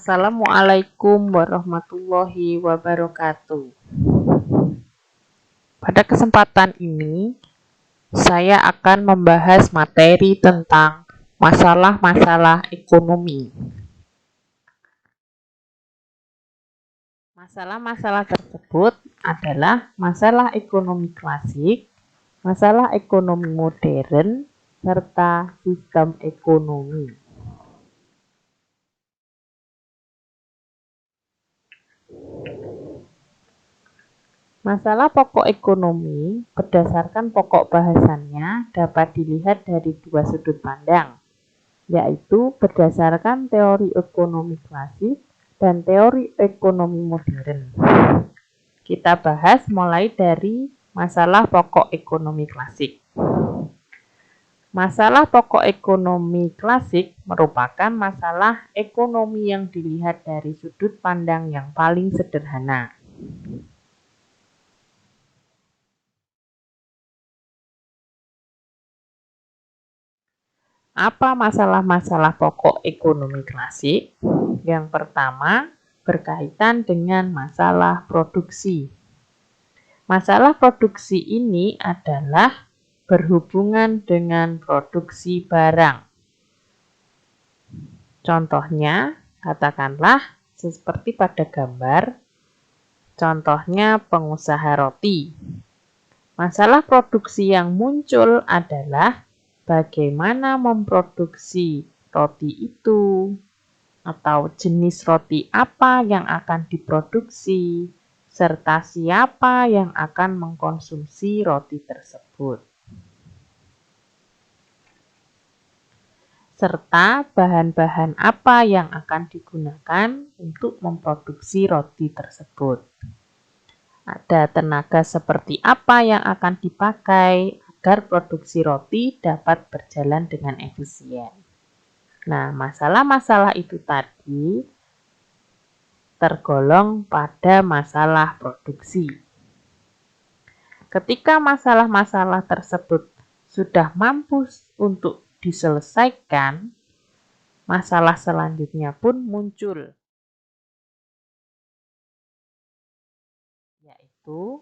Assalamualaikum warahmatullahi wabarakatuh. Pada kesempatan ini, saya akan membahas materi tentang masalah-masalah ekonomi. Masalah-masalah tersebut adalah masalah ekonomi klasik, masalah ekonomi modern, serta sistem ekonomi. Masalah pokok ekonomi berdasarkan pokok bahasannya dapat dilihat dari dua sudut pandang, yaitu berdasarkan teori ekonomi klasik dan teori ekonomi modern. Kita bahas mulai dari masalah pokok ekonomi klasik. Masalah pokok ekonomi klasik merupakan masalah ekonomi yang dilihat dari sudut pandang yang paling sederhana. Apa masalah-masalah pokok ekonomi klasik? Yang pertama, berkaitan dengan masalah produksi. Masalah produksi ini adalah berhubungan dengan produksi barang. Contohnya, katakanlah seperti pada gambar, contohnya pengusaha roti. Masalah produksi yang muncul adalah bagaimana memproduksi roti itu, atau jenis roti apa yang akan diproduksi, serta siapa yang akan mengkonsumsi roti tersebut. Serta bahan-bahan apa yang akan digunakan untuk memproduksi roti tersebut. Ada tenaga seperti apa yang akan dipakai agar produksi roti dapat berjalan dengan efisien. Nah, masalah-masalah itu tadi tergolong pada masalah produksi. Ketika masalah-masalah tersebut sudah mampu untuk diselesaikan, masalah selanjutnya pun muncul, yaitu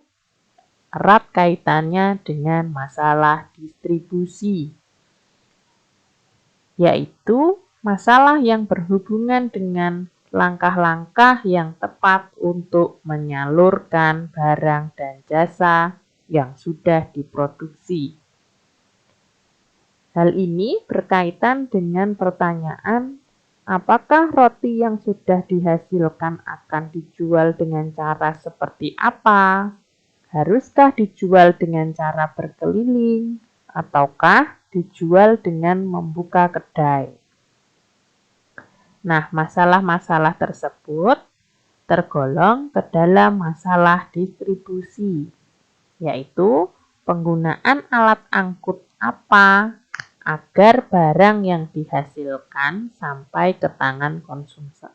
erat kaitannya dengan masalah distribusi, yaitu masalah yang berhubungan dengan langkah-langkah yang tepat untuk menyalurkan barang dan jasa yang sudah diproduksi. Hal ini berkaitan dengan pertanyaan, apakah roti yang sudah dihasilkan akan dijual dengan cara seperti apa? Haruskah dijual dengan cara berkeliling, ataukah dijual dengan membuka kedai? Nah, masalah-masalah tersebut tergolong ke dalam masalah distribusi, yaitu penggunaan alat angkut apa agar barang yang dihasilkan sampai ke tangan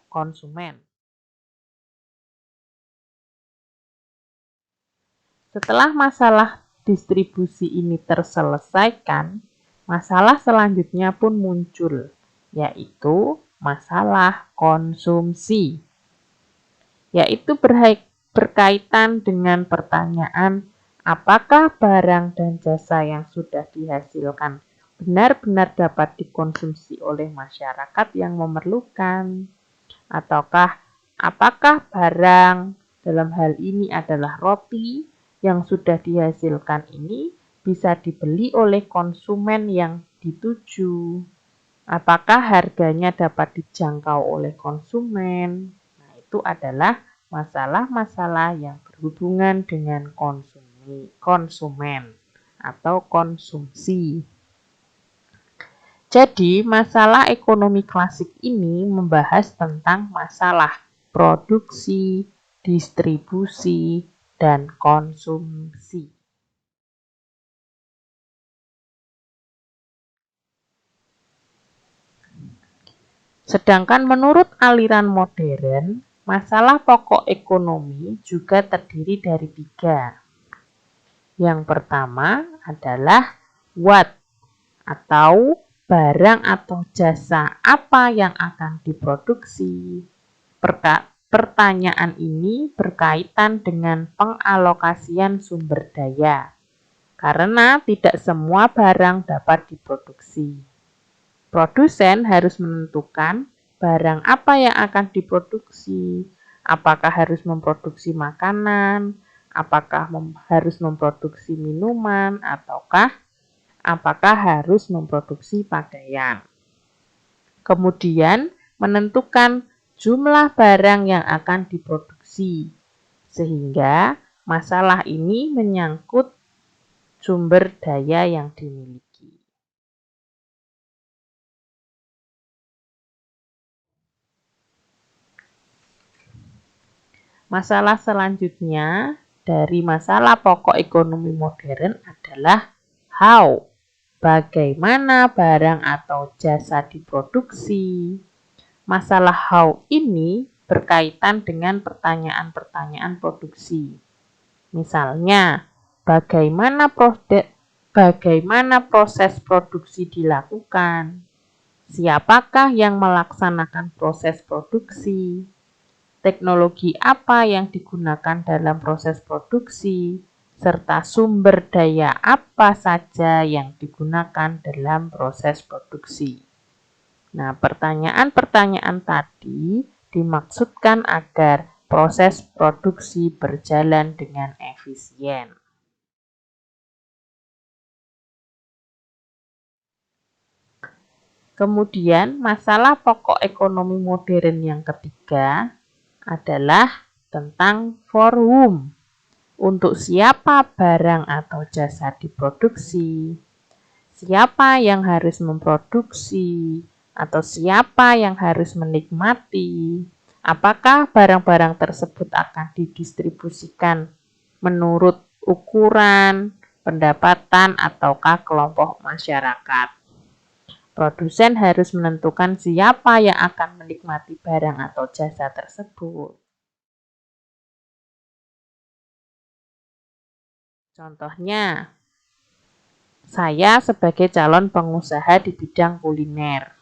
konsumen. Setelah masalah distribusi ini terselesaikan, masalah selanjutnya pun muncul, yaitu masalah konsumsi, yaitu berkaitan dengan pertanyaan apakah barang dan jasa yang sudah dihasilkan benar-benar dapat dikonsumsi oleh masyarakat yang memerlukan, ataukah apakah barang dalam hal ini adalah roti yang sudah dihasilkan ini bisa dibeli oleh konsumen yang dituju. Apakah harganya dapat dijangkau oleh konsumen? Nah, itu adalah masalah-masalah yang berhubungan dengan konsumen atau konsumsi. Jadi, masalah ekonomi klasik ini membahas tentang masalah produksi, distribusi, dan konsumsi. Sedangkan menurut aliran modern, masalah pokok ekonomi juga terdiri dari 3. Yang pertama adalah what, atau barang atau jasa apa yang akan diproduksi. Pertanyaan ini berkaitan dengan pengalokasian sumber daya, karena tidak semua barang dapat diproduksi. Produsen harus menentukan barang apa yang akan diproduksi, apakah harus memproduksi makanan, apakah harus memproduksi minuman, ataukah apakah harus memproduksi pakaian. Kemudian menentukan jumlah barang yang akan diproduksi, sehingga masalah ini menyangkut sumber daya yang dimiliki. Masalah selanjutnya dari masalah pokok ekonomi modern adalah how, bagaimana barang atau jasa diproduksi. Masalah how ini berkaitan dengan pertanyaan-pertanyaan produksi. Misalnya, bagaimana proses produksi dilakukan? Siapakah yang melaksanakan proses produksi? Teknologi apa yang digunakan dalam proses produksi? Serta sumber daya apa saja yang digunakan dalam proses produksi. Nah, pertanyaan-pertanyaan tadi dimaksudkan agar proses produksi berjalan dengan efisien. Kemudian, masalah pokok ekonomi modern yang ketiga adalah tentang for whom. Untuk siapa barang atau jasa diproduksi, siapa yang harus memproduksi, atau siapa yang harus menikmati, apakah barang-barang tersebut akan didistribusikan menurut ukuran, pendapatan, ataukah kelompok masyarakat. Produsen harus menentukan siapa yang akan menikmati barang atau jasa tersebut. Contohnya, saya sebagai calon pengusaha di bidang kuliner.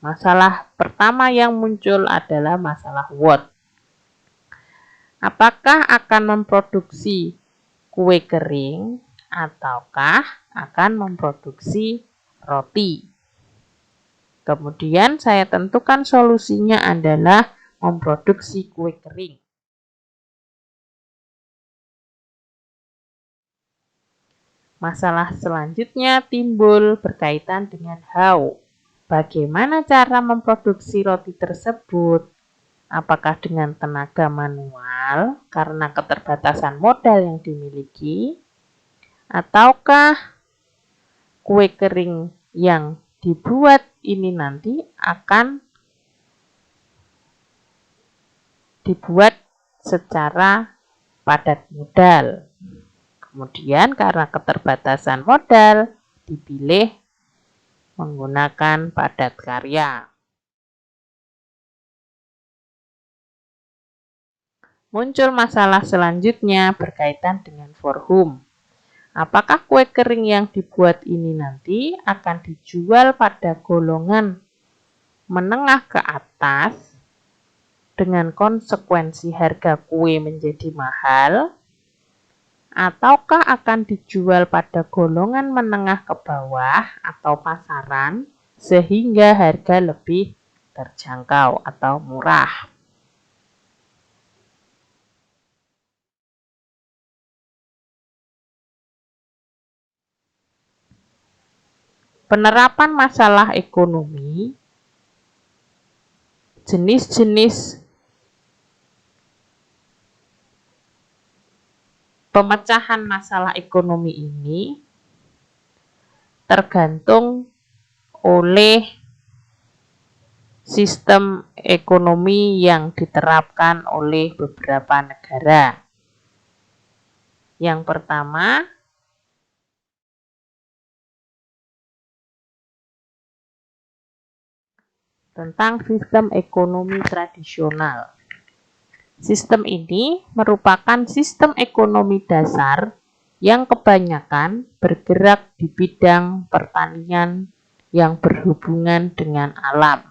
Masalah pertama yang muncul adalah masalah what. Apakah akan memproduksi kue kering ataukah akan memproduksi roti? Kemudian saya tentukan solusinya adalah memproduksi kue kering. Masalah selanjutnya timbul berkaitan dengan how. Bagaimana cara memproduksi roti tersebut? Apakah dengan tenaga manual karena keterbatasan modal yang dimiliki? Ataukah kue kering yang dibuat ini nanti akan dibuat secara padat modal? Kemudian karena keterbatasan modal dipilih menggunakan padat karya. Muncul masalah selanjutnya berkaitan dengan for whom. Apakah kue kering yang dibuat ini nanti akan dijual pada golongan menengah ke atas dengan konsekuensi harga kue menjadi mahal, ataukah akan dijual pada golongan menengah ke bawah atau pasaran sehingga harga lebih terjangkau atau murah. Penerapan masalah ekonomi, jenis-jenis pemecahan masalah ekonomi ini tergantung oleh sistem ekonomi yang diterapkan oleh beberapa negara. Yang pertama, tentang sistem ekonomi tradisional. Sistem ini merupakan sistem ekonomi dasar yang kebanyakan bergerak di bidang pertanian yang berhubungan dengan alam.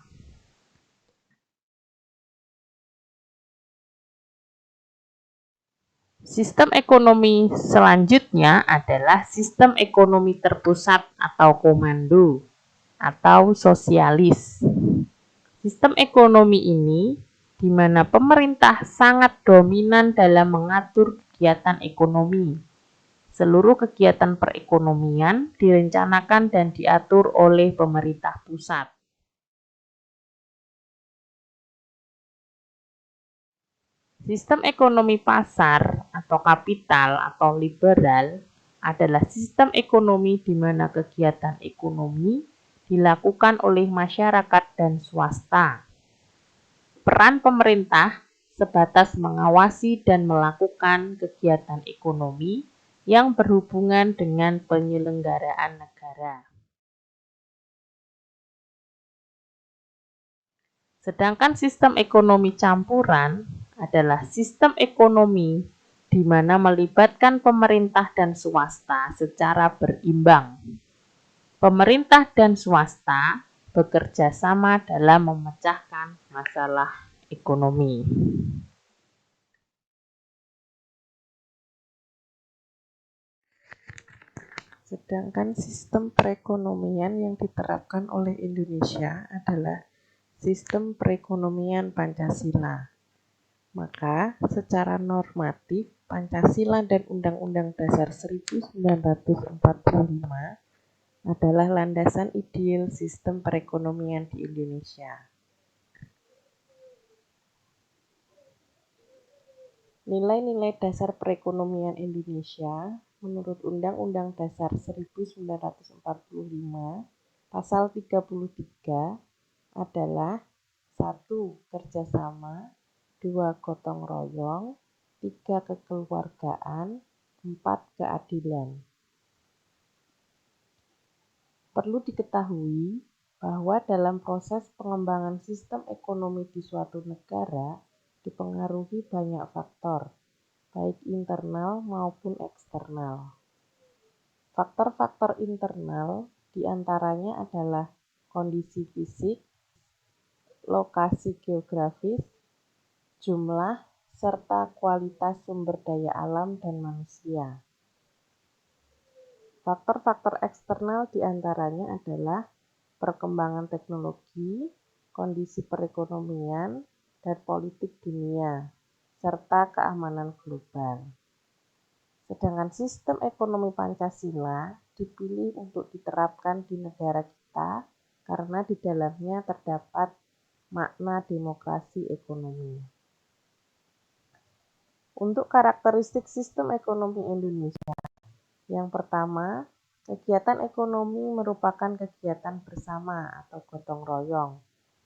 Sistem ekonomi selanjutnya adalah sistem ekonomi terpusat atau komando atau sosialis. Sistem ekonomi ini di mana pemerintah sangat dominan dalam mengatur kegiatan ekonomi. Seluruh kegiatan perekonomian direncanakan dan diatur oleh pemerintah pusat. Sistem ekonomi pasar atau kapital atau liberal adalah sistem ekonomi di mana kegiatan ekonomi dilakukan oleh masyarakat dan swasta. Peran pemerintah sebatas mengawasi dan melakukan kegiatan ekonomi yang berhubungan dengan penyelenggaraan negara. Sedangkan sistem ekonomi campuran adalah sistem ekonomi di mana melibatkan pemerintah dan swasta secara berimbang. Pemerintah dan swasta bekerja sama dalam memecahkan masalah ekonomi. Sedangkan sistem perekonomian yang diterapkan oleh Indonesia adalah sistem perekonomian Pancasila. Maka, secara normatif, Pancasila dan Undang-Undang Dasar 1945 adalah landasan ideal sistem perekonomian di Indonesia. Nilai-nilai dasar perekonomian Indonesia menurut Undang-Undang Dasar 1945 Pasal 33 adalah 1. Kerjasama, 2. Gotong royong, 3. Kekeluargaan, 4. Keadilan. Perlu diketahui bahwa dalam proses pengembangan sistem ekonomi di suatu negara dipengaruhi banyak faktor, baik internal maupun eksternal. Faktor-faktor internal diantaranya adalah kondisi fisik, lokasi geografis, jumlah, serta kualitas sumber daya alam dan manusia. Faktor-faktor eksternal diantaranya adalah perkembangan teknologi, kondisi perekonomian, dan politik dunia, serta keamanan global. Sedangkan sistem ekonomi Pancasila dipilih untuk diterapkan di negara kita karena di dalamnya terdapat makna demokrasi ekonomi. Untuk karakteristik sistem ekonomi Indonesia, yang pertama, kegiatan ekonomi merupakan kegiatan bersama atau gotong royong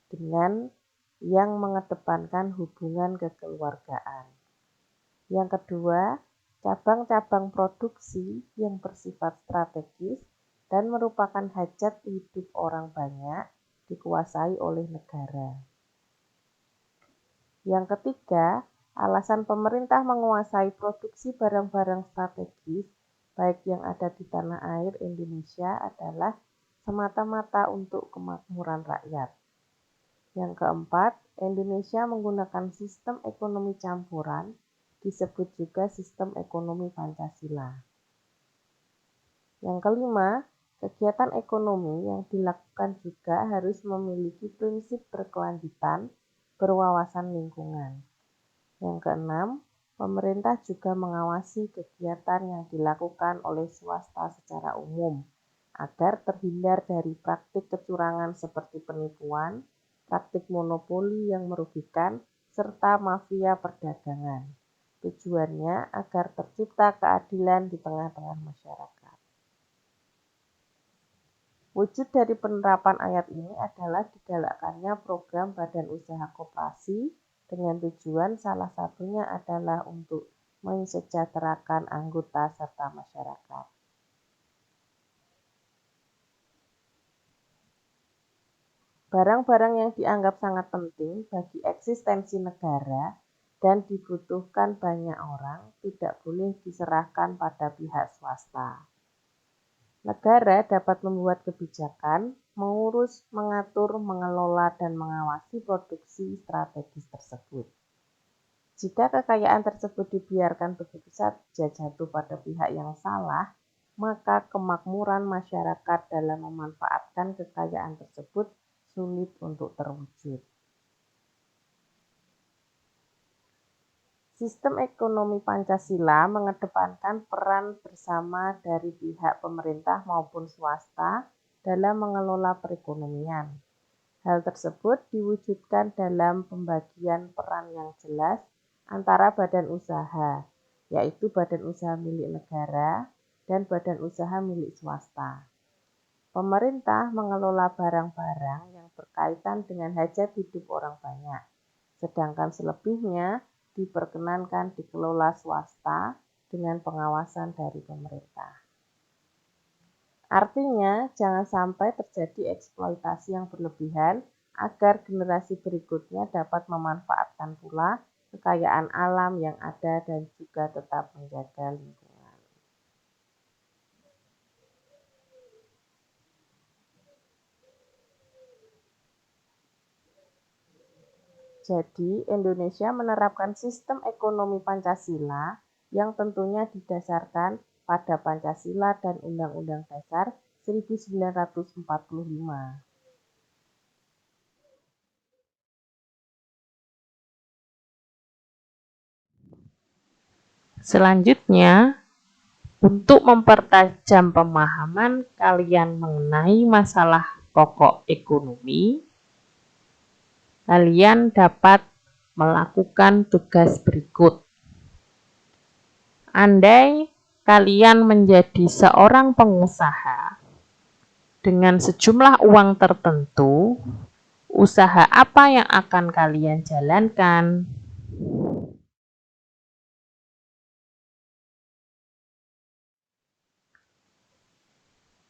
dengan yang mengedepankan hubungan kekeluargaan. Yang kedua, cabang-cabang produksi yang bersifat strategis dan merupakan hajat hidup orang banyak dikuasai oleh negara. Yang ketiga, alasan pemerintah menguasai produksi barang-barang strategis baik yang ada di tanah air Indonesia adalah semata-mata untuk kemakmuran rakyat. Yang keempat, Indonesia menggunakan sistem ekonomi campuran, disebut juga sistem ekonomi Pancasila. Yang kelima, kegiatan ekonomi yang dilakukan juga harus memiliki prinsip berkelanjutan, berwawasan lingkungan. Yang keenam, pemerintah juga mengawasi kegiatan yang dilakukan oleh swasta secara umum agar terhindar dari praktik kecurangan seperti penipuan, praktik monopoli yang merugikan, serta mafia perdagangan. Tujuannya agar tercipta keadilan di tengah-tengah masyarakat. Wujud dari penerapan ayat ini adalah digalakkannya program Badan Usaha Koperasi dengan tujuan salah satunya adalah untuk mensejahterakan anggota serta masyarakat. Barang-barang yang dianggap sangat penting bagi eksistensi negara dan dibutuhkan banyak orang tidak boleh diserahkan pada pihak swasta. Negara dapat membuat kebijakan, mengurus, mengatur, mengelola, dan mengawasi produksi strategis tersebut. Jika kekayaan tersebut dibiarkan begitu saja jatuh pada pihak yang salah, maka kemakmuran masyarakat dalam memanfaatkan kekayaan tersebut sulit untuk terwujud. Sistem ekonomi Pancasila mengedepankan peran bersama dari pihak pemerintah maupun swasta dalam mengelola perekonomian. Hal tersebut diwujudkan dalam pembagian peran yang jelas antara badan usaha, yaitu badan usaha milik negara dan badan usaha milik swasta. Pemerintah mengelola barang-barang yang berkaitan dengan hajat hidup orang banyak, sedangkan selebihnya diperkenankan dikelola swasta dengan pengawasan dari pemerintah. Artinya, jangan sampai terjadi eksploitasi yang berlebihan agar generasi berikutnya dapat memanfaatkan pula kekayaan alam yang ada dan juga tetap menjaga lingkungan. Jadi, Indonesia menerapkan sistem ekonomi Pancasila yang tentunya didasarkan pada Pancasila dan Undang-Undang Dasar 1945. Selanjutnya, untuk mempertajam pemahaman kalian mengenai masalah pokok ekonomi, kalian dapat melakukan tugas berikut. Andai kalian menjadi seorang pengusaha dengan sejumlah uang tertentu, usaha apa yang akan kalian jalankan?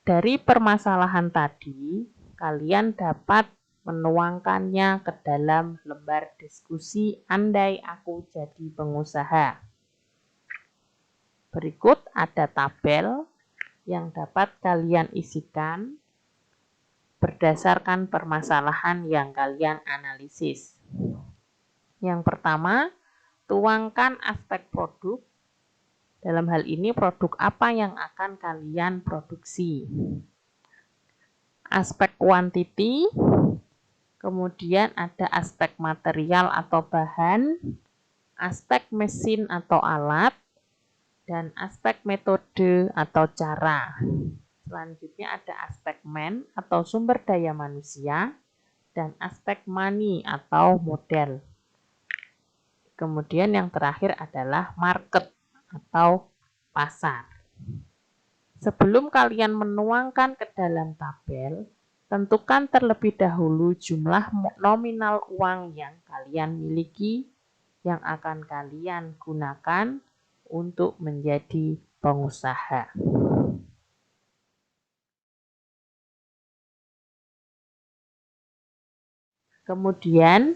Dari permasalahan tadi, kalian dapat menuangkannya ke dalam lembar diskusi andai aku jadi pengusaha. Berikut ada tabel yang dapat kalian isikan berdasarkan permasalahan yang kalian analisis. Yang pertama, tuangkan aspek produk. Dalam hal ini, produk apa yang akan kalian produksi? Aspek quantity, kemudian ada aspek material atau bahan, aspek mesin atau alat, dan aspek metode atau cara. Selanjutnya ada aspek man atau sumber daya manusia, dan aspek money atau modal. Kemudian yang terakhir adalah market atau pasar. Sebelum kalian menuangkan ke dalam tabel, tentukan terlebih dahulu jumlah nominal uang yang kalian miliki yang akan kalian gunakan untuk menjadi pengusaha. Kemudian,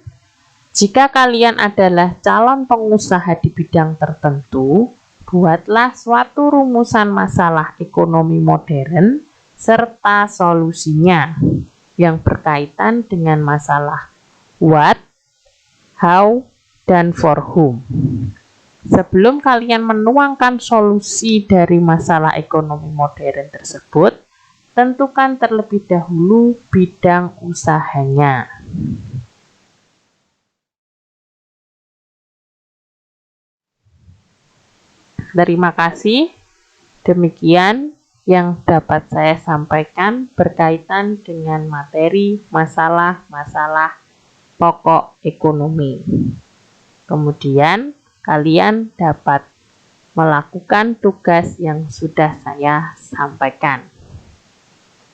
jika kalian adalah calon pengusaha di bidang tertentu, buatlah suatu rumusan masalah ekonomi modern serta solusinya yang berkaitan dengan masalah what, how, dan for whom. Sebelum kalian menuangkan solusi dari masalah ekonomi modern tersebut, tentukan terlebih dahulu bidang usahanya. Terima kasih. Demikian yang dapat saya sampaikan berkaitan dengan materi masalah-masalah pokok ekonomi. Kemudian kalian dapat melakukan tugas yang sudah saya sampaikan.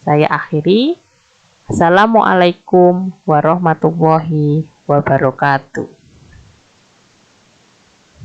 Saya akhiri. Assalamualaikum warahmatullahi wabarakatuh.